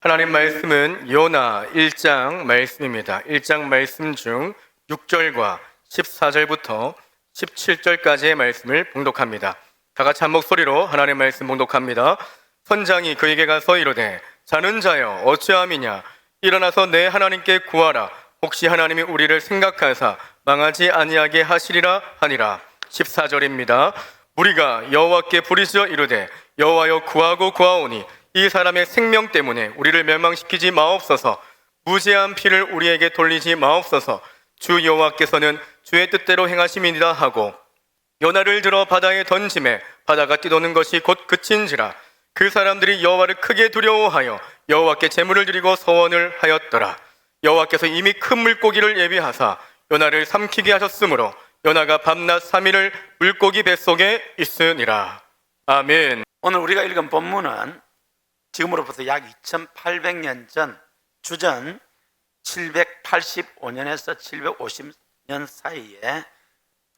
하나님 말씀은 요나 1장 말씀입니다. 1장 말씀 중 6절과 14절부터 17절까지의 말씀을 봉독합니다. 다 같이 한 목소리로 하나님 말씀 봉독합니다. 선장이 그에게 가서 이르되 자는 자여 어찌함이냐 일어나서 내 하나님께 구하라. 혹시 하나님이 우리를 생각하사 망하지 아니하게 하시리라 하니라. 14절입니다. 우리가 여호와께 부르짖어 이르되 여호와여 구하고 구하오니 이 사람의 생명 때문에 우리를 멸망시키지 마옵소서. 무죄한 피를 우리에게 돌리지 마옵소서. 주 여호와께서는 주의 뜻대로 행하심이니라 하고 요나를 들어 바다에 던짐에 바다가 뛰도는 것이 곧 그친지라. 그 사람들이 여호와를 크게 두려워하여 여호와께 제물을 드리고 서원을 하였더라. 여호와께서 이미 큰 물고기를 예비하사 요나를 삼키게 하셨으므로 요나가 밤낮 3일을 물고기 뱃속에 있으니라. 아멘. 오늘 우리가 읽은 본문은 지금으로부터 약 2800년 전 주전 785년에서 750년 사이에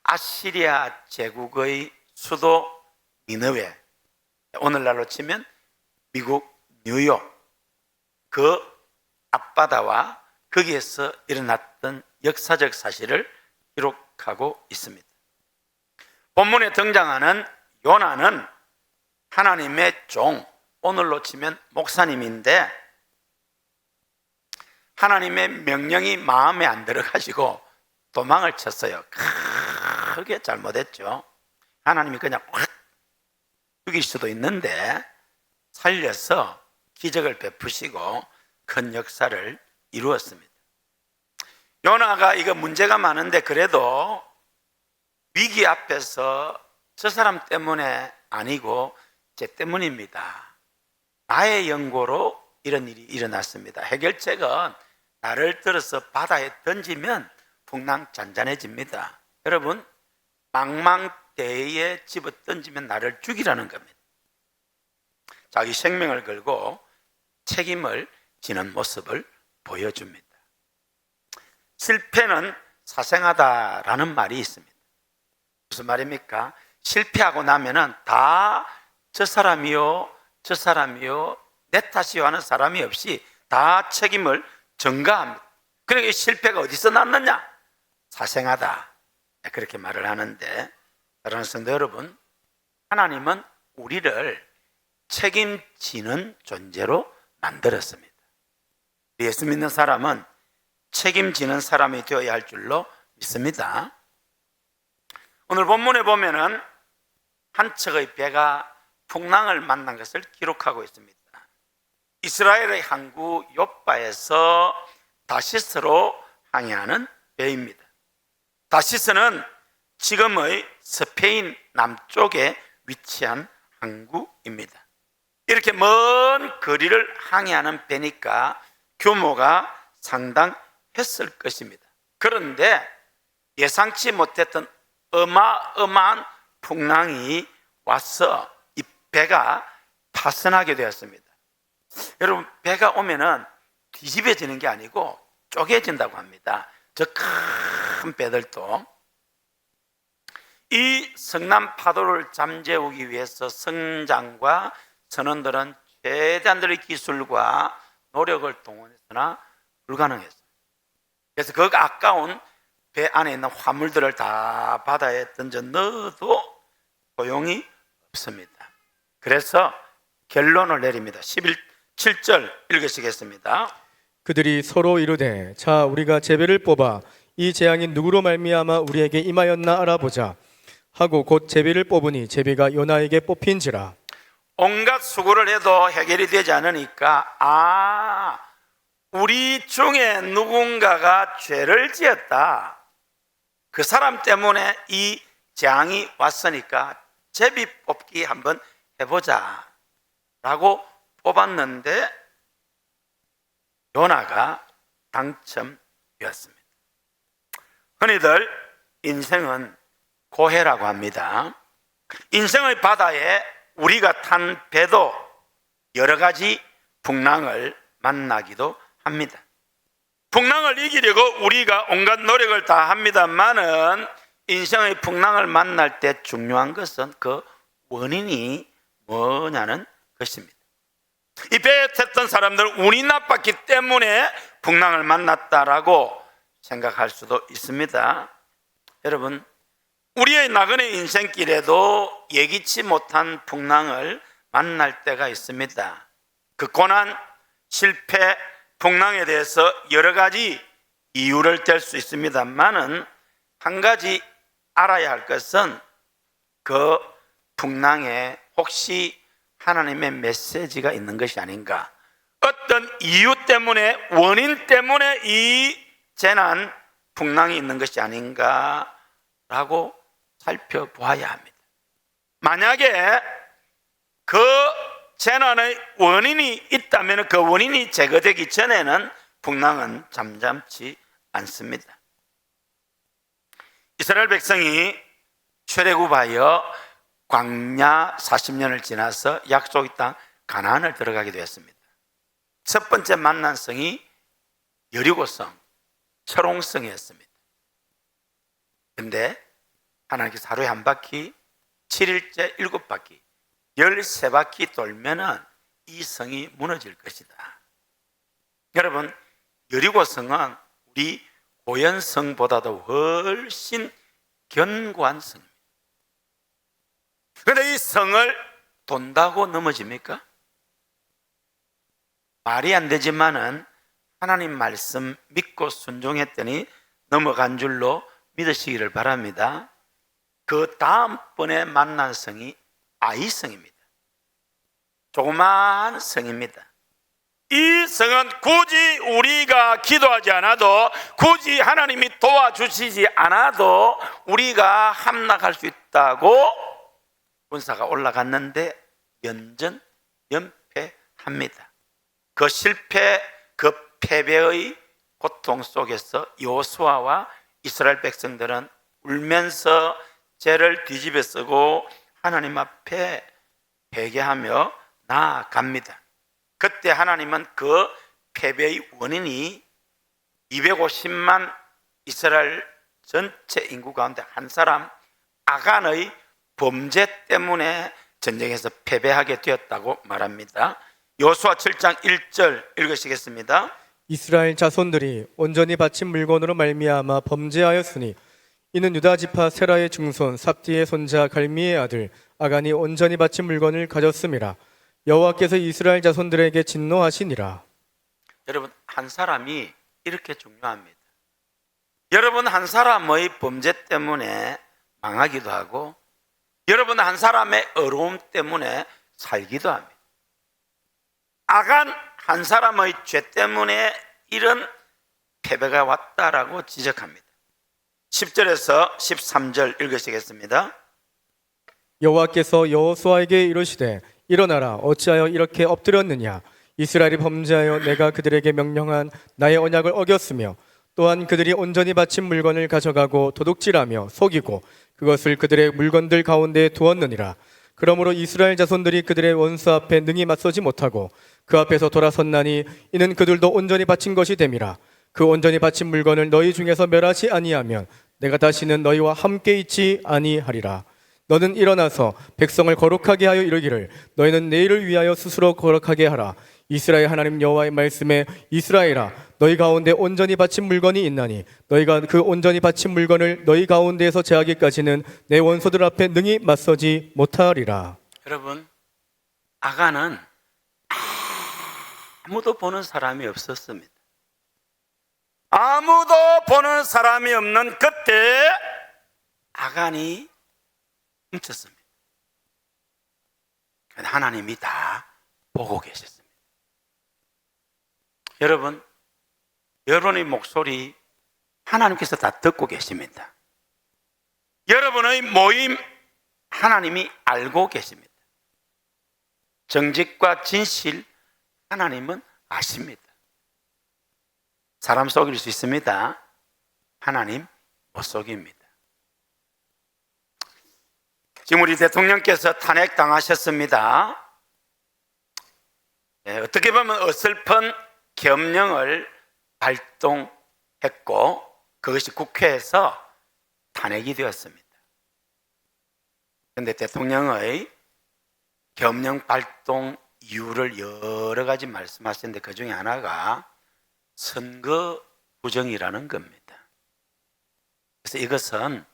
아시리아 제국의 수도 니느웨, 오늘날로 치면 미국 뉴욕, 그 앞바다와 거기에서 일어났던 역사적 사실을 기록하고 있습니다. 본문에 등장하는 요나는 하나님의 종, 오늘로 치면 목사님인데 하나님의 명령이 마음에 안 들어가지고 도망을 쳤어요. 크게 잘못했죠. 하나님이 그냥 확 죽일 수도 있는데 살려서 기적을 베푸시고 큰 역사를 이루었습니다. 요나가 이거 문제가 많은데 그래도 위기 앞에서 저 사람 때문에 아니고 제 때문입니다. 나의 연고로 이런 일이 일어났습니다. 해결책은 나를 들어서 바다에 던지면 풍랑 잔잔해집니다. 여러분, 망망대해에 집어 던지면 나를 죽이라는 겁니다. 자기 생명을 걸고 책임을 지는 모습을 보여줍니다. 실패는 사생하다라는 말이 있습니다. 무슨 말입니까? 실패하고 나면은 다 저 사람이요, 저 사람이요, 내 탓이요 하는 사람이 없이 다 책임을 전가합니다. 그러니까 이 실패가 어디서 났느냐? 사생하다, 그렇게 말을 하는데, 사랑하는 성도 여러분, 하나님은 우리를 책임지는 존재로 만들었습니다. 예수 믿는 사람은 책임지는 사람이 되어야 할 줄로 믿습니다. 오늘 본문에 보면은 한 척의 배가 풍랑을 만난 것을 기록하고 있습니다. 이스라엘의 항구 욥바에서 다시스로 항해하는 배입니다. 다시스는 지금의 스페인 남쪽에 위치한 항구입니다. 이렇게 먼 거리를 항해하는 배니까 규모가 상당했을 것입니다. 그런데 예상치 못했던 어마어마한 풍랑이 와서 이 배가 파손하게 되었습니다. 여러분, 배가 오면은 뒤집어지는 게 아니고 쪼개진다고 합니다. 저 큰 배들도. 이 성난 파도를 잠재우기 위해서 성장과 선원들은 최대한들의 기술과 노력을 동원했으나 불가능했어요. 그래서 그 아까운 배 안에 있는 화물들을 다 바다에 던져 넣어도 소용이 없습니다. 그래서 결론을 내립니다. 7절 읽으시겠습니다. 그들이 서로 이르되 자 우리가 제비를 뽑아 이 재앙이 누구로 말미암아 우리에게 임하였나 알아보자 하고 곧 제비를 뽑으니 제비가 요나에게 뽑힌지라. 온갖 수고를 해도 해결이 되지 않으니까 우리 중에 누군가가 죄를 지었다. 그 사람 때문에 이 재앙이 왔으니까 제비 뽑기 한번 해보자 라고 뽑았는데 요나가 당첨되었습니다. 흔히들 인생은 고해라고 합니다. 인생의 바다에 우리가 탄 배도 여러 가지 풍랑을 만나기도 합니다. 풍랑을 이기려고 우리가 온갖 노력을 다 합니다만은 인생의 풍랑을 만날 때 중요한 것은 그 원인이 뭐냐는 것입니다. 이 배에 탔던 사람들은 운이 나빴기 때문에 풍랑을 만났다라고 생각할 수도 있습니다. 여러분, 우리의 나그네 인생길에도 예기치 못한 풍랑을 만날 때가 있습니다. 그 고난, 실패, 풍랑에 대해서 여러 가지 이유를 댈 수 있습니다만은 한 가지 알아야 할 것은 그 풍랑에 혹시 하나님의 메시지가 있는 것이 아닌가, 어떤 이유 때문에, 원인 때문에 이 재난, 풍랑이 있는 것이 아닌가라고 살펴보아야 합니다. 만약에 그 재난의 원인이 있다면 그 원인이 제거되기 전에는 풍랑은 잠잠치 않습니다. 이스라엘 백성이 출애굽하여 광야 40년을 지나서 약속의 땅 가나안을 들어가게 되었습니다. 첫 번째 만난 성이 여리고성, 철옹성이었습니다. 그런데 하나님께서 하루에 한 바퀴, 7일째 7바퀴, 13바퀴 돌면은 이 성이 무너질 것이다. 여러분, 여리고성은 우리 고연성보다도 훨씬 견고한 성입니다. 그런데 이 성을 돈다고 넘어집니까? 말이 안 되지만은 하나님 말씀 믿고 순종했더니 넘어간 줄로 믿으시기를 바랍니다. 그 다음번에 만난 성이 아이성입니다. 조그마한 성입니다. 이 성은 굳이 우리가 기도하지 않아도, 굳이 하나님이 도와주시지 않아도 우리가 함락할 수 있다고 군사가 올라갔는데 연패합니다. 그 실패, 그 패배의 고통 속에서 여호수아와 이스라엘 백성들은 울면서 죄를 뒤집어 쓰고 하나님 앞에 회개하며 나아갑니다. 그때 하나님은 그 패배의 원인이 250만 이스라엘 전체 인구 가운데 한 사람 아간의 범죄 때문에 전쟁에서 패배하게 되었다고 말합니다. 여호수아 7장 1절 읽으시겠습니다. 이스라엘 자손들이 온전히 바친 물건으로 말미암아 범죄하였으니 이는 유다 지파 세라의 중손 삽디의 손자 갈미의 아들 아간이 온전히 바친 물건을 가졌음이라. 여호와께서 이스라엘 자손들에게 진노하시니라. 여러분, 한 사람이 이렇게 중요합니다. 여러분, 한 사람의 범죄 때문에 망하기도 하고, 여러분, 한 사람의 어려움 때문에 살기도 합니다. 아간 한 사람의 죄 때문에 이런 패배가 왔다라고 지적합니다. 10절에서 13절 읽으시겠습니다. 여호와께서 여호수아에게 이르시되 일어나라, 어찌하여 이렇게 엎드렸느냐. 이스라엘이 범죄하여 내가 그들에게 명령한 나의 언약을 어겼으며 또한 그들이 온전히 바친 물건을 가져가고 도둑질하며 속이고 그것을 그들의 물건들 가운데 두었느니라. 그러므로 이스라엘 자손들이 그들의 원수 앞에 능히 맞서지 못하고 그 앞에서 돌아섰나니 이는 그들도 온전히 바친 것이 됨이라. 그 온전히 바친 물건을 너희 중에서 멸하지 아니하면 내가 다시는 너희와 함께 있지 아니하리라. 너는 일어나서 백성을 거룩하게 하여 이르기를 너희는 내일을 위하여 스스로 거룩하게 하라. 이스라엘 하나님 여호와의 말씀에 이스라엘아, 너희 가운데 온전히 바친 물건이 있나니 너희가 그 온전히 바친 물건을 너희 가운데에서 제하기까지는 내 원소들 앞에 능히 맞서지 못하리라. 여러분, 아간은 아무도 보는 사람이 없었습니다. 아무도 보는 사람이 없는 그때 아간이 훔쳤습니다. 하나님이 다 보고 계셨습니다. 여러분, 여러분의 목소리 하나님께서 다 듣고 계십니다. 여러분의 모임 하나님이 알고 계십니다. 정직과 진실 하나님은 아십니다. 사람 속일 수 있습니다. 하나님 못 속입니다. 지금 우리 대통령께서 탄핵당하셨습니다. 어떻게 보면 어설픈 계엄령을 발동했고 그것이 국회에서 탄핵이 되었습니다. 그런데 대통령의 계엄령 발동 이유를 여러 가지 말씀하셨는데 그 중에 하나가 선거 부정이라는 겁니다. 그래서 이것은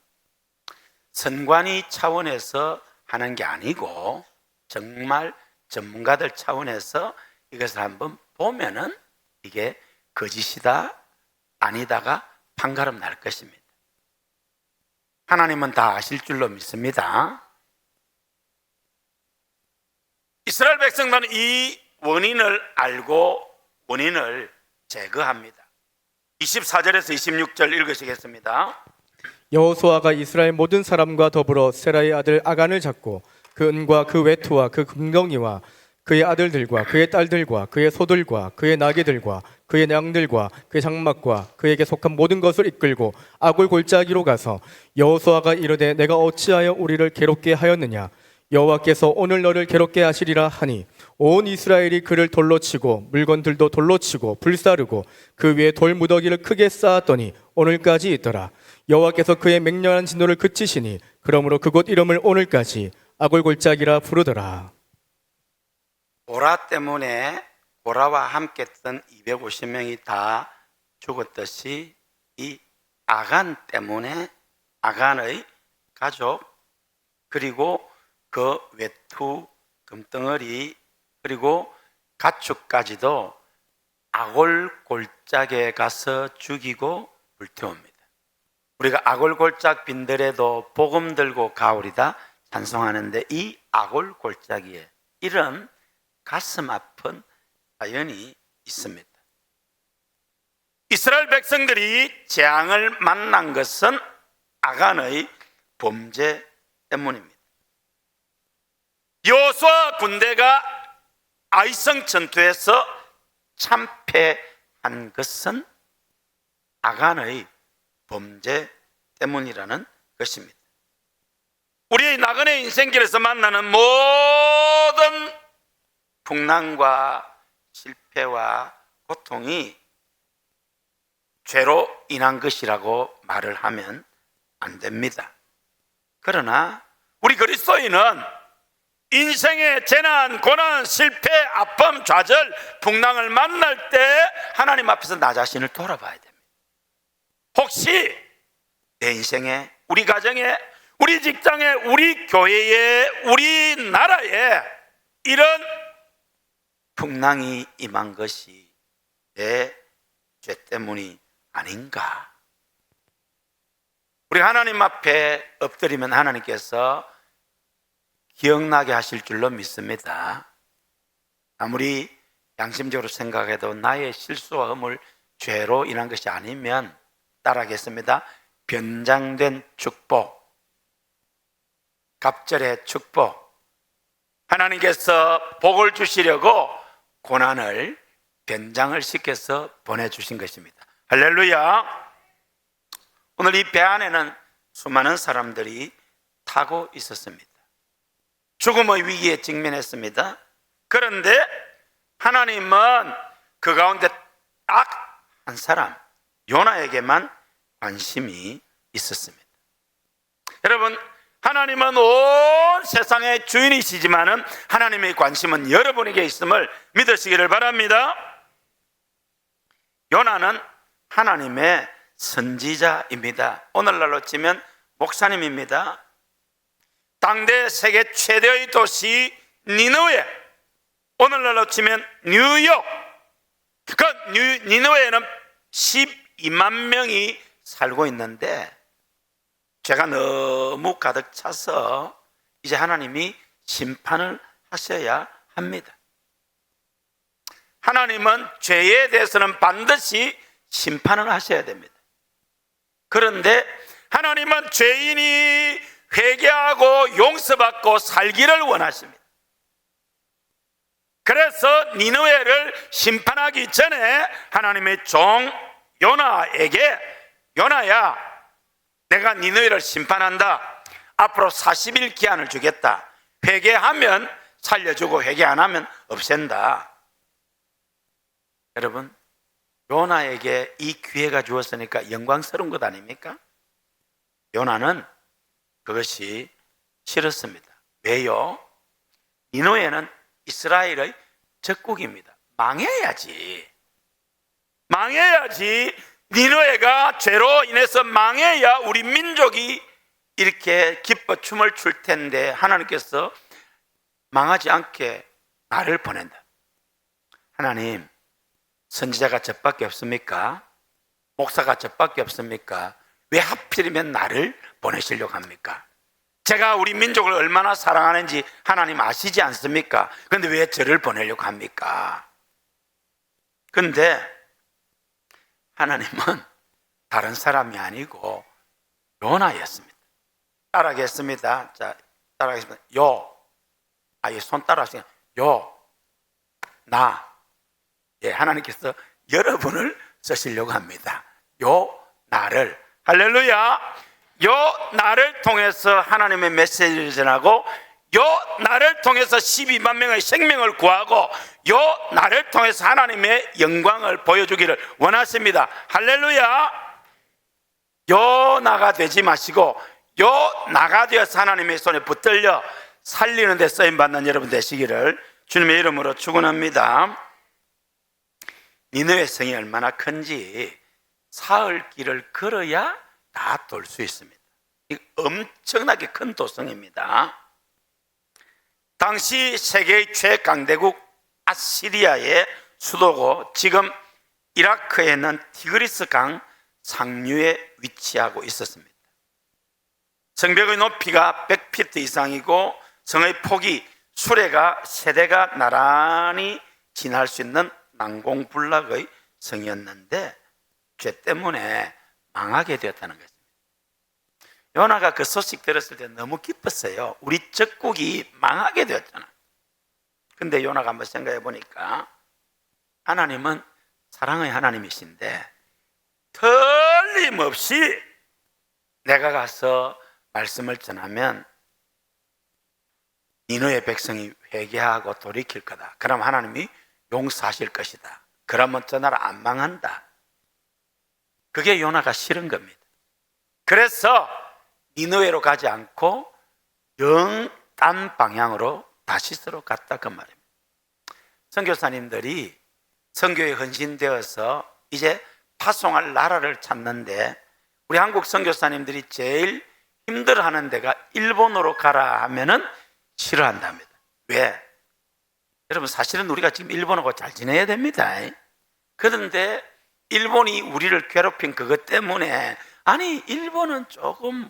선관위 차원에서 하는 게 아니고 정말 전문가들 차원에서 이것을 한번 보면은 이게 거짓이다 아니다가 판가름 날 것입니다. 하나님은 다 아실 줄로 믿습니다. 이스라엘 백성들은 이 원인을 알고 원인을 제거합니다. 24절에서 26절 읽으시겠습니다. 여호수아가 이스라엘 모든 사람과 더불어 세라의 아들 아간을 잡고 그 은과 그 외투와 그 금덩이와 그의 아들들과 그의 딸들과 그의 소들과 그의 나귀들과 그의 양들과 그의 장막과 그에게 속한 모든 것을 이끌고 아골 골짜기로 가서 여호수아가 이르되 내가 어찌하여 우리를 괴롭게 하였느냐 여호와께서 오늘 너를 괴롭게 하시리라 하니 온 이스라엘이 그를 돌로 치고 물건들도 돌로 치고 불사르고 그 위에 돌 무더기를 크게 쌓았더니 오늘까지 있더라. 여호와께서 그의 맹렬한 진노를 그치시니 그러므로 그곳 이름을 오늘까지 아골 골짜기라 부르더라. 고라 때문에 고라와 함께 했던 250명이 다 죽었듯이 이 아간 때문에 아간의 가족 그리고 그 외투, 금덩어리 그리고 가축까지도 아골 골짜기에 가서 죽이고 불태웁니다. 우리가 아골 골짜기 빈들에도 복음 들고 가오리다 찬송하는데 이 아골 골짜기에 이런 가슴 아픈 사연이 있습니다. 이스라엘 백성들이 재앙을 만난 것은 아간의 범죄 때문입니다. 여호수아 군대가 아이성 전투에서 참패한 것은 아간의 범죄 때문이라는 것입니다. 우리의 나그네 인생길에서 만나는 모든 풍랑과 실패와 고통이 죄로 인한 것이라고 말을 하면 안 됩니다. 그러나 우리 그리스도인은 인생의 재난, 고난, 실패, 아픔, 좌절, 풍랑을 만날 때 하나님 앞에서 나 자신을 돌아봐야 됩니다. 혹시 내 인생에, 우리 가정에, 우리 직장에, 우리 교회에, 우리 나라에 이런 풍랑이 임한 것이 내 죄 때문이 아닌가? 우리 하나님 앞에 엎드리면 하나님께서 기억나게 하실 줄로 믿습니다. 아무리 양심적으로 생각해도 나의 실수와 허물, 죄로 인한 것이 아니면 따라하겠습니다. 변장된 축복, 갑절의 축복, 하나님께서 복을 주시려고 고난을 변장을 시켜서 보내주신 것입니다. 할렐루야. 오늘 이 배 안에는 수많은 사람들이 타고 있었습니다. 죽음의 위기에 직면했습니다. 그런데 하나님은 그 가운데 딱 한 사람 요나에게만 관심이 있었습니다. 여러분, 하나님은 온 세상의 주인이시지만은 하나님의 관심은 여러분에게 있음을 믿으시기를 바랍니다. 요나는 하나님의 선지자입니다. 오늘날로 치면 목사님입니다. 당대 세계 최대의 도시 니느웨, 오늘날로 치면 뉴욕, 그 니느웨에는 12만 명이 살고 있는데 죄가 너무 가득 차서 이제 하나님이 심판을 하셔야 합니다. 하나님은 죄에 대해서는 반드시 심판을 하셔야 됩니다. 그런데 하나님은 죄인이 회개하고 용서받고 살기를 원하십니다. 그래서 니느웨를 심판하기 전에 하나님의 종 요나에게, 요나야, 내가 니느웨를 심판한다. 앞으로 40일 기한을 주겠다. 회개하면 살려주고 회개 안 하면 없앤다. 여러분, 요나에게 이 기회가 주었으니까 영광스러운 것 아닙니까? 요나는 그것이 싫었습니다. 왜요? 니느웨는 이스라엘의 적국입니다. 망해야지. 망해야지. 니느웨가 죄로 인해서 망해야 우리 민족이 이렇게 기뻐 춤을 출 텐데 하나님께서 망하지 않게 나를 보낸다. 하나님, 선지자가 저밖에 없습니까? 목사가 저밖에 없습니까? 왜 하필이면 나를 보내시려고 합니까? 제가 우리 민족을 얼마나 사랑하는지 하나님 아시지 않습니까? 그런데 왜 저를 보내려고 합니까? 그런데 하나님은 다른 사람이 아니고 요나였습니다. 따라하겠습니다. 자, 따라하겠습니다. 손 따라하세요. 하나님께서 여러분을 쓰시려고 합니다. 나를. 할렐루야. 나를 통해서 하나님의 메시지를 전하고, 나를 통해서 12만 명의 생명을 구하고, 나를 통해서 하나님의 영광을 보여주기를 원하십니다. 할렐루야. 나가 되지 마시고 나가 되어서 하나님의 손에 붙들려 살리는 데 쓰임받는 여러분 되시기를 주님의 이름으로 축원합니다. 니느웨 성이 얼마나 큰지 사흘 길을 걸어야 다 돌 수 있습니다. 이 엄청나게 큰 도성입니다. 당시 세계의 최강대국 아시리아의 수도고, 지금 이라크에 있는 티그리스 강 상류에 위치하고 있었습니다. 성벽의 높이가 100피트 이상이고 성의 폭이 수레가 세대가 나란히 지날 수 있는 난공불락의 성이었는데 죄 때문에 망하게 되었다는 것입니다. 요나가 그 소식 들었을 때 너무 기뻤어요. 우리 적국이 망하게 되었잖아. 근데 요나가 한번 생각해 보니까 하나님은 사랑의 하나님이신데 틀림없이 내가 가서 말씀을 전하면 니느웨 백성이 회개하고 돌이킬 거다. 그럼 하나님이 용서하실 것이다. 그러면 저 나라 안 망한다. 그게 요나가 싫은 겁니다. 그래서 니느웨로 가지 않고 영 딴 방향으로 다시스로 갔다 그 말입니다. 선교사님들이 선교에 헌신되어서 이제 파송할 나라를 찾는데 우리 한국 선교사님들이 제일 힘들어하는 데가 일본으로 가라 하면은 싫어한답니다. 왜? 여러분, 사실은 우리가 지금 일본하고 잘 지내야 됩니다. 그런데 일본이 우리를 괴롭힌 그것 때문에, 아니 일본은 조금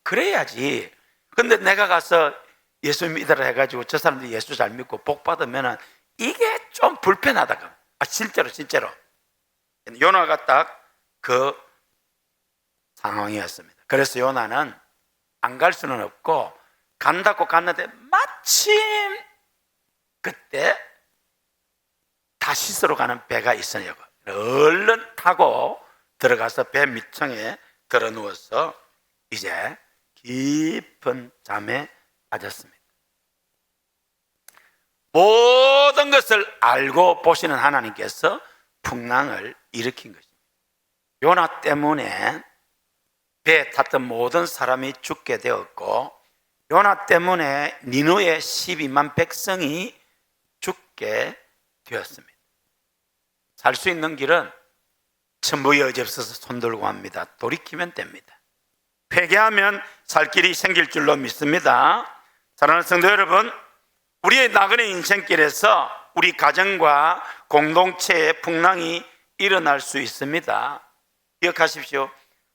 그래야지. 근데 내가 가서 예수 믿으라 해가지고 저 사람들이 예수 잘 믿고 복 받으면 이게 좀 불편하다. 실제로 요나가 딱 그 상황이었습니다. 그래서 요나는 안 갈 수는 없고 간다고 갔는데 마침 그때 다시스로 가는 배가 있으냐고 얼른 타고 들어가서 배 밑층에 들어 누워서 이제 깊은 잠에 빠졌습니다. 모든 것을 알고 보시는 하나님께서 풍랑을 일으킨 것입니다. 요나 때문에 배에 탔던 모든 사람이 죽게 되었고, 요나 때문에 니느웨 12만 백성이 죽게 되었습니다. 살 수 있는 길은 천부의 여지 없어서 손들고 합니다. 돌이키면 됩니다. 회개하면 살 길이 생길 줄로 믿습니다. 사랑하는 성도 여러분, 우리의 나그네 인생길에서 우리 가정과 공동체의 풍랑이 일어날 수 있습니다. 기억하십시오.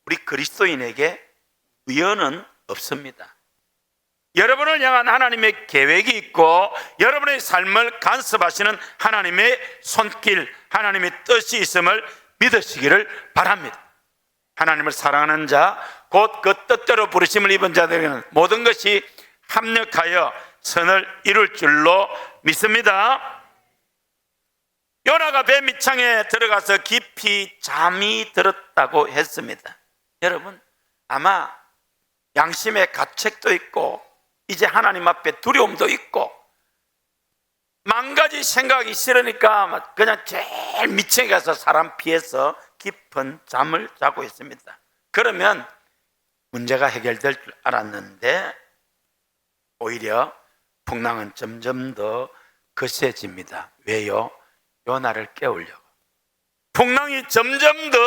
우리 그리스도인에게 우연은 없습니다. 여러분을 향한 하나님의 계획이 있고 여러분의 삶을 간섭하시는 하나님의 손길, 하나님의 뜻이 있음을 믿으시기를 바랍니다. 하나님을 사랑하는 자, 곧 그 뜻대로 부르심을 입은 자들에게는 모든 것이 합력하여 선을 이룰 줄로 믿습니다. 요나가 배 밑창에 들어가서 깊이 잠이 들었다고 했습니다. 여러분, 아마 양심의 가책도 있고 이제 하나님 앞에 두려움도 있고 만 가지 생각이 싫으니까 그냥 제일 밑층에 가서 사람 피해서 깊은 잠을 자고 있습니다. 그러면 문제가 해결될 줄 알았는데 오히려 풍랑은 점점 더 거세집니다. 왜요? 요나를 깨우려고. 풍랑이 점점 더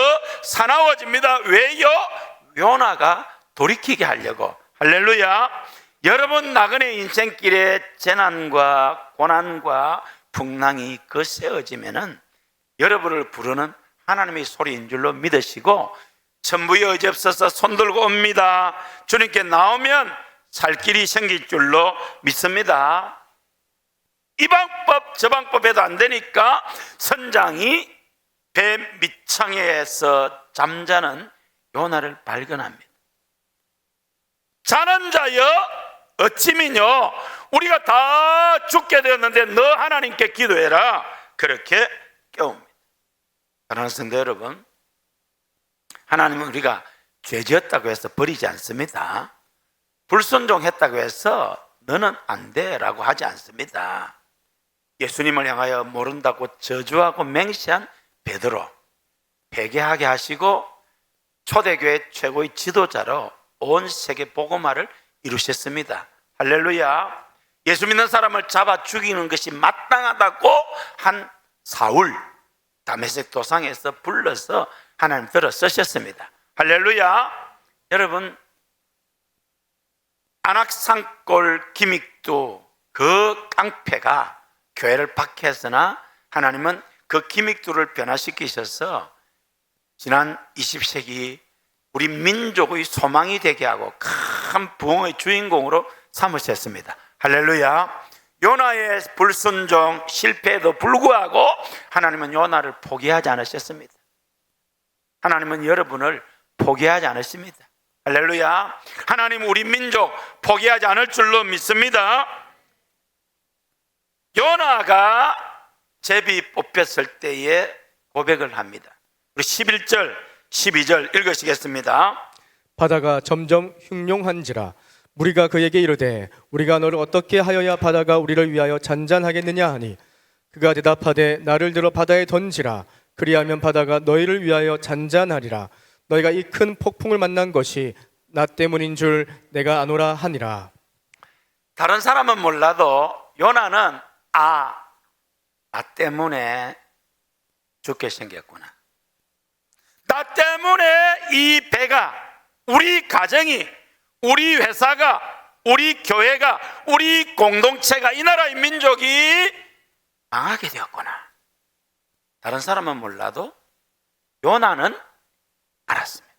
사나워집니다. 왜요? 요나가 돌이키게 하려고. 할렐루야. 여러분 나그네 인생길에 재난과 고난과 풍랑이 거세어지면은 여러분을 부르는 하나님의 소리인 줄로 믿으시고 천부에 의지없어서 손들고 옵니다. 주님께 나오면 살 길이 생길 줄로 믿습니다. 이 방법 저 방법에도 안 되니까 선장이 배 밑창에서 잠자는 요나를 발견합니다. 자는 자여 어찌미뇨 우리가 다 죽게 되었는데 너 하나님께 기도해라. 그렇게 깨웁니다. 사랑하는 성도 여러분, 하나님은 우리가 죄지었다고 해서 버리지 않습니다. 불순종했다고 해서 너는 안 돼라고 하지 않습니다. 예수님을 향하여 모른다고 저주하고 맹세한 베드로 회개하게 하시고 초대교회 최고의 지도자로 온 세계 복음화를 이루셨습니다. 할렐루야. 예수 믿는 사람을 잡아 죽이는 것이 마땅하다고 한 사울 다메섹 도상에서 불러서 하나님 들어 쓰셨습니다. 할렐루야. 여러분 안악산골 기믹도 그 깡패가 교회를 박해했으나 하나님은 그 기믹도를 변화시키셔서 지난 20세기 우리 민족의 소망이 되게 하고 큰 부흥의 주인공으로 삼으셨습니다. 할렐루야. 요나의 불순종 실패에도 불구하고 하나님은 요나를 포기하지 않으셨습니다. 하나님은 여러분을 포기하지 않으십니다. 할렐루야. 하나님 우리 민족 포기하지 않을 줄로 믿습니다. 요나가 제비 뽑혔을 때에 고백을 합니다. 우리 11절 12절 읽으시겠습니다. 바다가 점점 흉룡한지라 무리가 그에게 이르되 우리가 너를 어떻게 하여야 바다가 우리를 위하여 잔잔하겠느냐 하니 그가 대답하되 나를 들어 바다에 던지라 그리하면 바다가 너희를 위하여 잔잔하리라 너희가 이 큰 폭풍을 만난 것이 나 때문인 줄 내가 아노라 하니라. 다른 사람은 몰라도 요나는 나 때문에 죽게 생겼구나. 나 때문에 이 배가, 우리 가정이, 우리 회사가, 우리 교회가, 우리 공동체가, 이 나라의 민족이 망하게 되었구나. 다른 사람은 몰라도 요나는 알았습니다.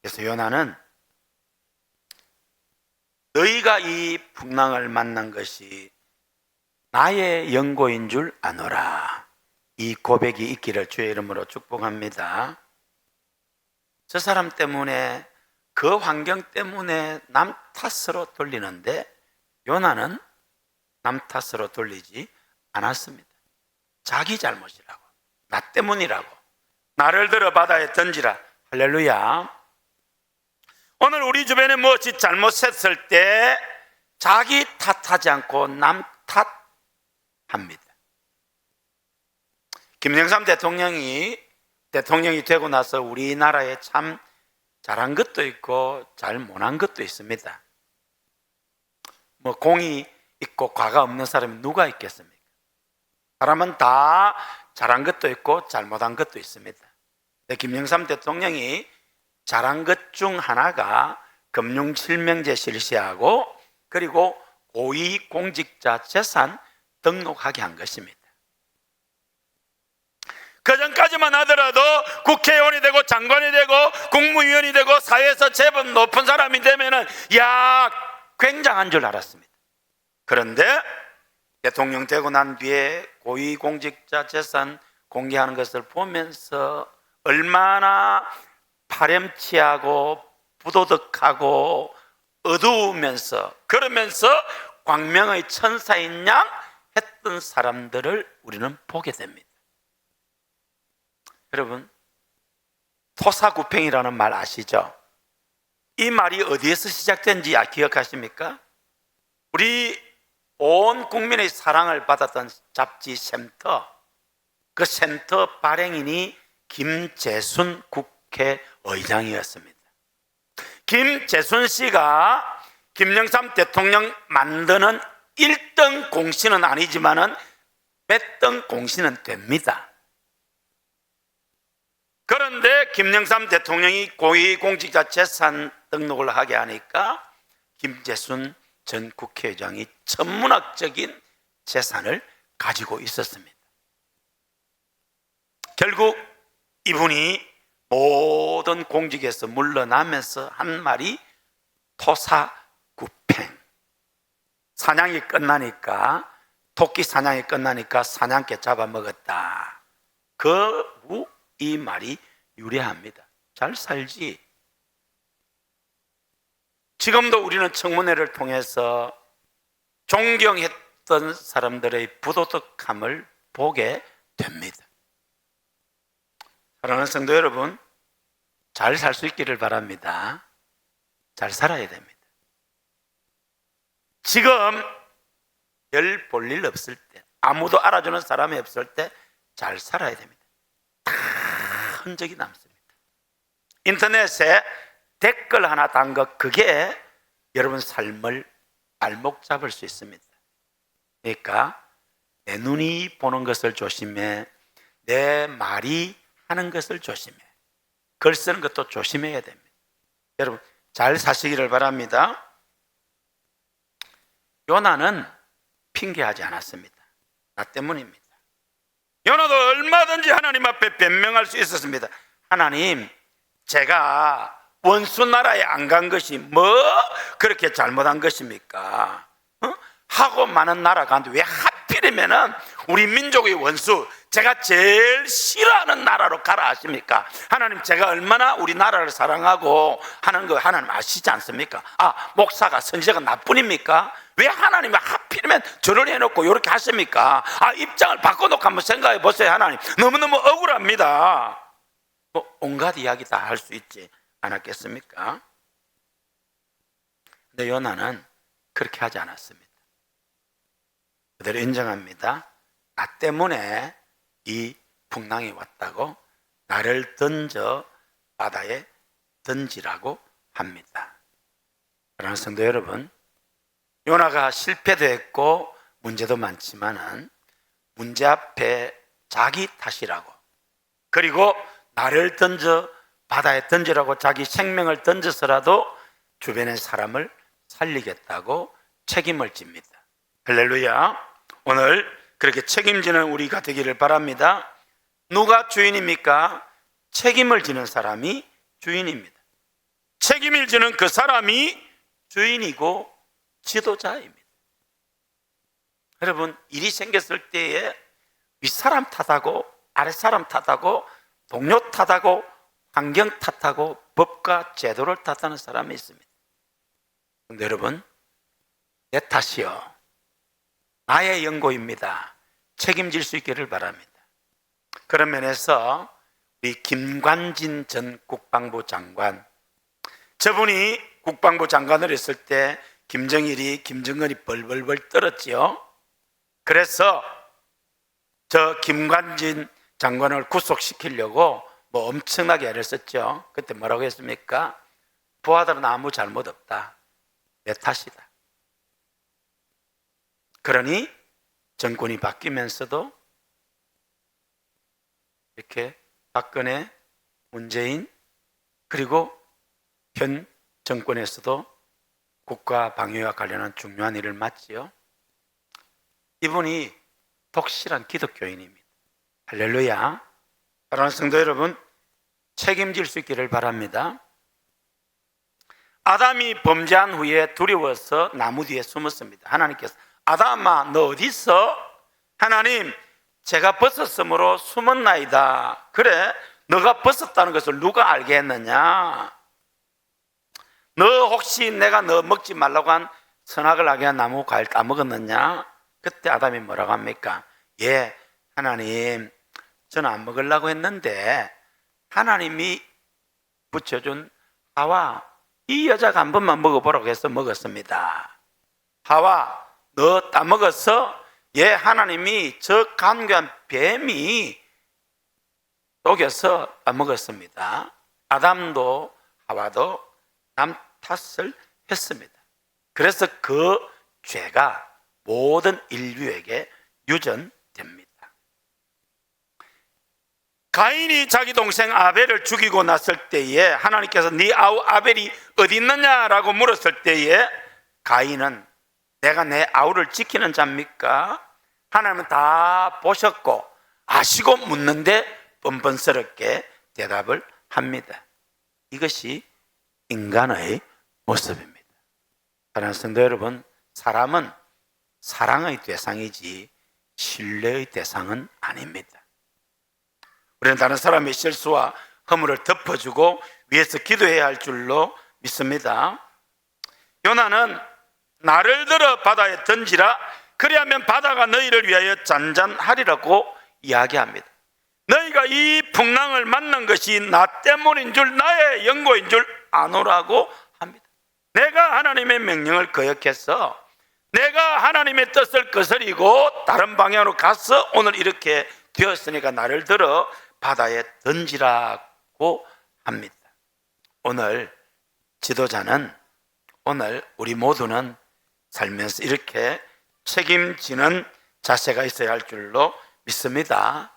그래서 요나는 너희가 이 풍랑을 만난 것이 나의 연고인 줄 아노라. 이 고백이 있기를 주의 이름으로 축복합니다. 저 사람 때문에 그 환경 때문에 남 탓으로 돌리는데 요나는 남 탓으로 돌리지 않았습니다. 자기 잘못이라고, 나 때문이라고, 나를 들어 바다에 던지라. 할렐루야. 오늘 우리 주변에 무엇이 잘못했을 때 자기 탓하지 않고 남 탓합니다. 김영삼 대통령이 되고 나서 우리나라에 참 잘한 것도 있고 잘 못한 것도 있습니다. 공이 있고 과가 없는 사람이 누가 있겠습니까? 사람은 다 잘한 것도 있고 잘못한 것도 있습니다. 김영삼 대통령이 잘한 것 중 하나가 금융실명제 실시하고 그리고 고위공직자 재산 등록하게 한 것입니다. 그 전까지만 하더라도 국회의원이 되고 장관이 되고 국무위원이 되고 사회에서 제법 높은 사람이 되면은 굉장한 줄 알았습니다. 그런데 대통령 되고 난 뒤에 고위공직자 재산 공개하는 것을 보면서 얼마나 파렴치하고 부도덕하고 어두우면서 그러면서 광명의 천사인 양 했던 사람들을 우리는 보게 됩니다. 여러분, 토사구팽이라는 말 아시죠? 이 말이 어디에서 시작된지 기억하십니까? 우리 온 국민의 사랑을 받았던 잡지 샘터, 그 샘터 발행인이 김재순 국회의장이었습니다. 김재순 씨가 김영삼 대통령 만드는 1등 공신은 아니지만은 몇 등 공신은 됩니다. 그런데 김영삼 대통령이 고위공직자 재산 등록을 하게 하니까 김재순 전 국회의장이 천문학적인 재산을 가지고 있었습니다. 결국 이분이 모든 공직에서 물러나면서 한 말이 토사구팽. 사냥이 끝나니까, 토끼 사냥이 끝나니까 사냥개 잡아먹었다. 그 후 이 말이 유래합니다. 잘 살지. 지금도 우리는 청문회를 통해서 존경했던 사람들의 부도덕함을 보게 됩니다. 사랑하는 성도 여러분, 잘 살 수 있기를 바랍니다. 잘 살아야 됩니다. 지금 별 볼 일 없을 때, 아무도 알아주는 사람이 없을 때 잘 살아야 됩니다. 다 흔적이 남습니다. 인터넷에 댓글 하나 단 것, 그게 여러분 삶을 발목 잡을 수 있습니다. 그러니까 내 눈이 보는 것을 조심해, 내 말이 하는 것을 조심해, 글 쓰는 것도 조심해야 됩니다. 여러분 잘 사시기를 바랍니다. 요나는 핑계하지 않았습니다. 나 때문입니다. 요나도 얼마든지 하나님 앞에 변명할 수 있었습니다. 하나님, 제가 원수 나라에 안 간 것이 뭐 그렇게 잘못한 것입니까? 하고 많은 나라 가는데 왜 하필이면은 우리 민족의 원수, 제가 제일 싫어하는 나라로 가라 하십니까? 하나님, 제가 얼마나 우리 나라를 사랑하고 하는 거 하나님 아시지 않습니까? 목사가 선지자가 나뿐입니까? 왜 하나님이 하필이면 저를 해놓고 이렇게 하십니까? 입장을 바꿔놓고 한번 생각해 보세요. 하나님, 너무너무 억울합니다. 온갖 이야기 다 할 수 있지 않았겠습니까? 근데 요나는 그렇게 하지 않았습니다. 그대로 인정합니다. 나 때문에 이 풍랑이 왔다고 나를 던져 바다에 던지라고 합니다. 그러나 성도 여러분, 요나가 실패도 했고 문제도 많지만은 문제 앞에 자기 탓이라고, 그리고 나를 던져 바다에 던지라고 자기 생명을 던져서라도 주변의 사람을 살리겠다고 책임을 집니다. 할렐루야. 오늘 그렇게 책임지는 우리가 되기를 바랍니다. 누가 주인입니까? 책임을 지는 사람이 주인입니다. 책임을 지는 그 사람이 주인이고 지도자입니다. 여러분, 일이 생겼을 때에 윗사람 탓하고 아랫사람 탓하고 동료 탓하고 환경 탓하고 법과 제도를 탓하는 사람이 있습니다. 그런데 여러분, 내 탓이요, 나의 연고입니다. 책임질 수 있기를 바랍니다. 그런 면에서 우리 김관진 전 국방부 장관, 저분이 국방부 장관을 했을 때 김정은이 벌벌벌 떨었지요. 그래서 저 김관진 장관을 구속시키려고 엄청나게 애를 썼죠. 그때 뭐라고 했습니까? 부하들은 아무 잘못 없다, 내 탓이다. 그러니 정권이 바뀌면서도 이렇게 박근혜, 문재인, 그리고 현 정권에서도 국가 방위와 관련한 중요한 일을 맡지요. 이분이 독실한 기독교인입니다. 할렐루야. 사랑하는 성도 여러분, 책임질 수 있기를 바랍니다. 아담이 범죄한 후에 두려워서 나무 뒤에 숨었습니다. 하나님께서, 아담아, 너 어디 있어? 하나님, 제가 벗었으므로 숨었나이다. 그래, 너가 벗었다는 것을 누가 알게 했느냐? 너 혹시 내가 너 먹지 말라고 한 선악을 하게 한 나무 과일 따먹었느냐? 그때 아담이 뭐라고 합니까? 예, 하나님, 저는 안 먹으려고 했는데 하나님이 붙여준 하와, 이 여자가 한 번만 먹어보라고 해서 먹었습니다. 하와, 너 따먹었어? 예, 하나님이 저 간교한 뱀이 속여서 따먹었습니다. 아담도 하와도 남 탓을 했습니다. 그래서 그 죄가 모든 인류에게 유전됩니다. 가인이 자기 동생 아벨을 죽이고 났을 때에 하나님께서 네 아우 아벨이 어디 있느냐라고 물었을 때에 가인은 내가 내 아우를 지키는 자입니까? 하나님은 다 보셨고 아시고 묻는데 뻔뻔스럽게 대답을 합니다. 이것이 인간의 모습입니다. 사랑하는 성도 여러분, 사람은 사랑의 대상이지 신뢰의 대상은 아닙니다. 우리는 다른 사람의 실수와 허물을 덮어주고 위해서 기도해야 할 줄로 믿습니다. 요나는 나를 들어 바다에 던지라 그리하면 바다가 너희를 위하여 잔잔하리라고 이야기합니다. 너희가 이 풍랑을 만난 것이 나 때문인 줄 나의 연고인 줄 아노라고 합니다. 내가 하나님의 명령을 거역해서 내가 하나님의 뜻을 거스리고 다른 방향으로 가서 오늘 이렇게 되었으니까 나를 들어 바다에 던지라고 합니다. 오늘 지도자는 오늘 우리 모두는 살면서 이렇게 책임지는 자세가 있어야 할 줄로 믿습니다.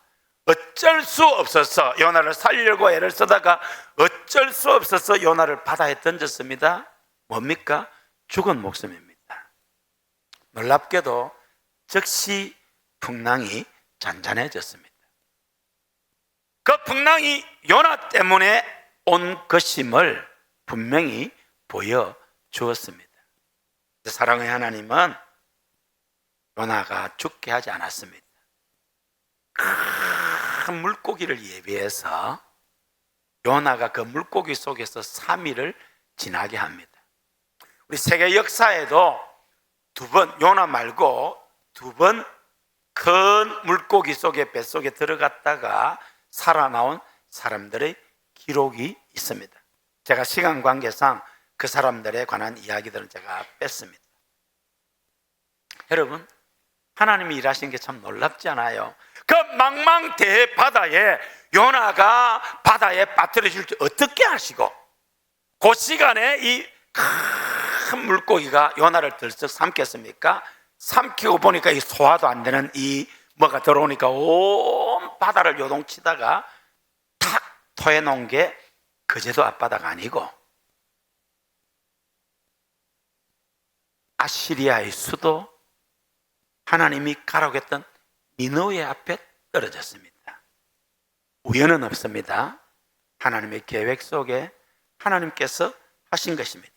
어쩔 수 없어서 요나를 살리려고 애를 쓰다가 어쩔 수 없어서 요나를 바다에 던졌습니다. 뭡니까? 죽은 목숨입니다. 놀랍게도 즉시 풍랑이 잔잔해졌습니다. 그 풍랑이 요나 때문에 온 것임을 분명히 보여주었습니다. 사랑의 하나님은 요나가 죽게 하지 않았습니다. 큰 물고기를 예비해서 요나가 그 물고기 속에서 3일을 지나게 합니다. 우리 세계 역사에도 두 번, 요나 말고 두 번 큰 물고기 속에 뱃속에 들어갔다가 살아나온 사람들의 기록이 있습니다. 제가 시간 관계상 그 사람들에 관한 이야기들은 제가 뺐습니다. 여러분, 하나님이 일하신 게 참 놀랍지 않아요? 그 망망대해 바다에 요나가 바다에 빠뜨려질 줄 어떻게 아시고 그 시간에 이 큰 물고기가 요나를 들썩 삼켰습니까? 삼키고 보니까 이 소화도 안 되는 이 뭐가 들어오니까 온 바다를 요동치다가 탁 토해놓은 게 그제도 앞바다가 아니고 아시리아의 수도 하나님이 가라고 했던 니느웨 앞에 떨어졌습니다. 우연은 없습니다. 하나님의 계획 속에 하나님께서 하신 것입니다.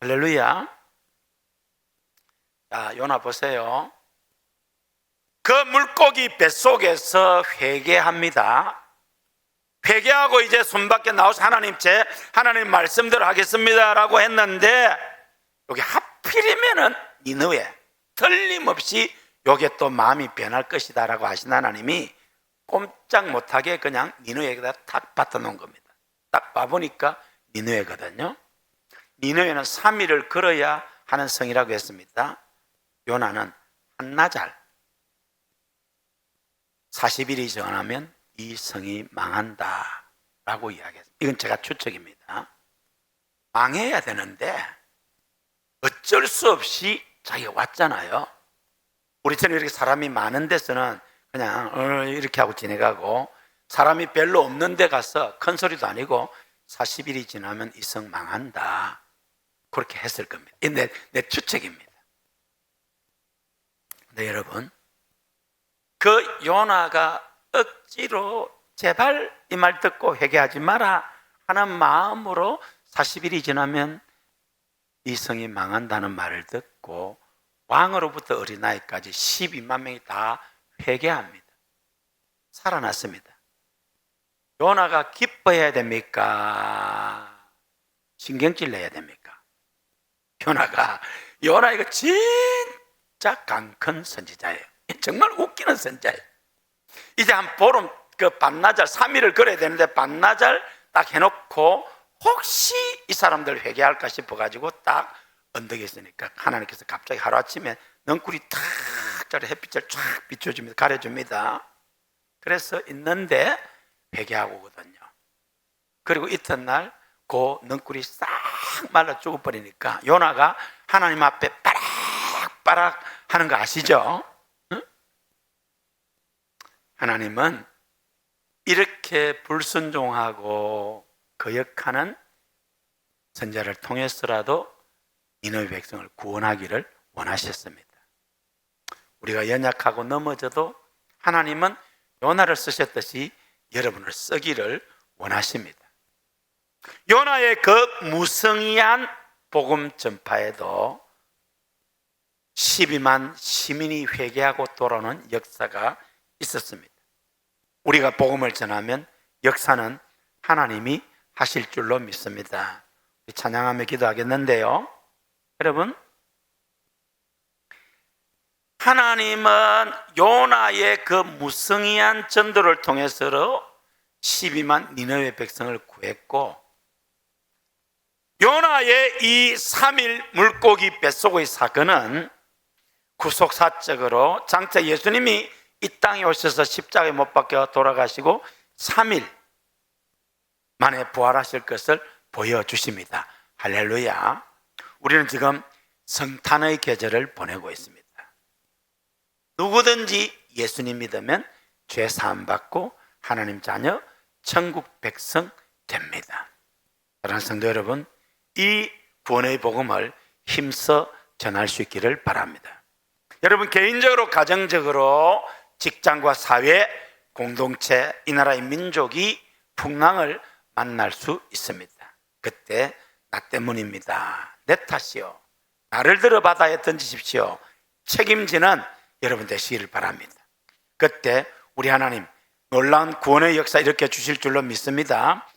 할렐루야. 자, 요나 보세요. 그 물고기 뱃속에서 회개합니다. 회개하고 이제 손 밖에 나와서 하나님 말씀대로 하겠습니다라고 했는데 여기 하필이면은 니느웨 틀림없이 요게 또 마음이 변할 것이다라고 하신 하나님이 꼼짝 못하게 그냥 니느웨에다 탁 받아놓은 겁니다. 딱 봐보니까 니느웨거든요. 니느웨는 3일을 걸어야 하는 성이라고 했습니다. 요나는 한나절 40일이 지나면 이 성이 망한다 라고 이야기했습니다. 이건 제가 추측입니다. 망해야 되는데 어쩔 수 없이 자기가 왔잖아요. 우리처럼 이렇게 사람이 많은 데서는 그냥 이렇게 하고 지내가고 사람이 별로 없는 데 가서 큰 소리도 아니고 40일이 지나면 이 성 망한다 그렇게 했을 겁니다. 내 추측입니다. 근데 여러분, 그 요나가 억지로 제발 이 말 듣고 회개하지 마라 하는 마음으로 40일이 지나면 이 성이 망한다는 말을 듣고 왕으로부터 어린아이까지 12만 명이 다 회개합니다. 살아났습니다. 요나가 기뻐해야 됩니까? 신경질 내야 됩니까? 요나가 이거 진짜 강큰 선지자예요. 정말 웃기는 선지자예요. 이제 한 보름 그 반나절 3일을 걸어야 되는데 반나절 딱 해놓고 혹시 이 사람들 회개할까 싶어가지고 딱 언덕에 있으니까 하나님께서 갑자기 하루아침에 넝쿨이 탁 자리 햇빛을 쫙 비춰줍니다. 가려줍니다. 그래서 있는데 회개하고 오거든요. 그리고 이튿날 그 넝쿨이 싹 말라 죽어버리니까 요나가 하나님 앞에 빠락빠락 하는 거 아시죠? 응? 하나님은 이렇게 불순종하고 거역하는 선자를 통해서라도 니느웨 백성을 구원하기를 원하셨습니다. 우리가 연약하고 넘어져도 하나님은 요나를 쓰셨듯이 여러분을 쓰기를 원하십니다. 요나의 그 무성의한 복음 전파에도 12만 시민이 회개하고 돌아오는 역사가 있었습니다. 우리가 복음을 전하면 역사는 하나님이 하실 줄로 믿습니다. 찬양하며 기도하겠는데요. 여러분, 하나님은 요나의 그 무성의한 전도를 통해서 12만 니느웨 백성을 구했고, 요나의 이 3일 물고기 뱃속의 사건은 구속사적으로 장차 예수님이 이 땅에 오셔서 십자가에 못 박혀 돌아가시고 3일 만에 부활하실 것을 보여주십니다. 할렐루야. 우리는 지금 성탄의 계절을 보내고 있습니다. 누구든지 예수님 믿으면 죄 사함 받고 하나님 자녀 천국 백성 됩니다. 사랑하는 성도 여러분, 이 구원의 복음을 힘써 전할 수 있기를 바랍니다. 여러분, 개인적으로 가정적으로 직장과 사회, 공동체, 이 나라의 민족이 풍랑을 만날 수 있습니다. 그때 나 때문입니다, 내 탓이요, 나를 들어 바다에 던지십시오, 책임지는 여러분 되시기를 바랍니다. 그때 우리 하나님 놀라운 구원의 역사 일으켜 주실 줄로 믿습니다.